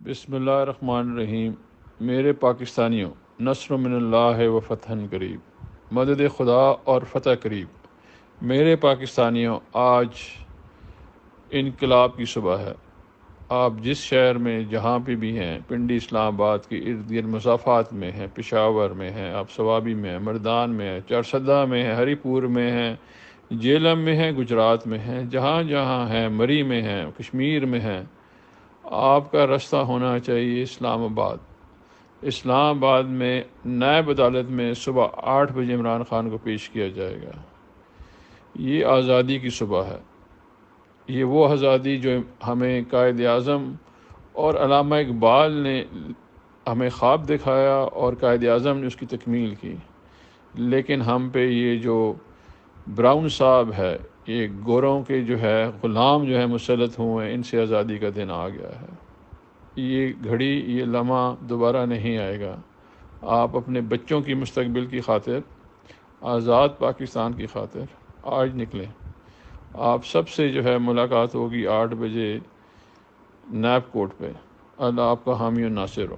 بسم اللہ الرحمن الرحیم۔ میرے پاکستانیوں، نصر من اللہ و فتح قریب، مدد خدا اور فتح قریب۔ میرے پاکستانیوں، آج انقلاب کی صبح ہے۔ آپ جس شہر میں جہاں پہ بھی ہیں، پنڈی اسلام آباد کے ارد گرد مسافات میں ہیں، پشاور میں ہیں، آپ سوابی میں ہیں، مردان میں ہیں، چارسدہ میں ہیں، ہری پور میں ہیں، جیلم میں ہیں، گجرات میں ہیں، جہاں جہاں ہیں، مری میں ہیں، کشمیر میں ہیں، آپ کا راستہ ہونا چاہیے اسلام آباد۔ اسلام آباد میں نائب عدالت میں صبح 8 بجے عمران خان کو پیش کیا جائے گا۔ یہ آزادی کی صبح ہے۔ یہ وہ آزادی جو ہمیں قائد اعظم اور علامہ اقبال نے ہمیں خواب دکھایا اور قائد اعظم نے اس کی تکمیل کی، لیکن ہم پہ یہ جو براؤن صاحب ہے، یہ گوروں کے جو ہے غلام جو ہے مسلط ہوئے ہیں، ان سے آزادی کا دن آ گیا ہے۔ یہ گھڑی، یہ لمحہ دوبارہ نہیں آئے گا۔ آپ اپنے بچوں کی مستقبل کی خاطر، آزاد پاکستان کی خاطر آج نکلیں۔ آپ سب سے جو ہے ملاقات ہوگی 8 بجے نیب کورٹ پہ۔ اللہ آپ کا حامی و ناصر ہو۔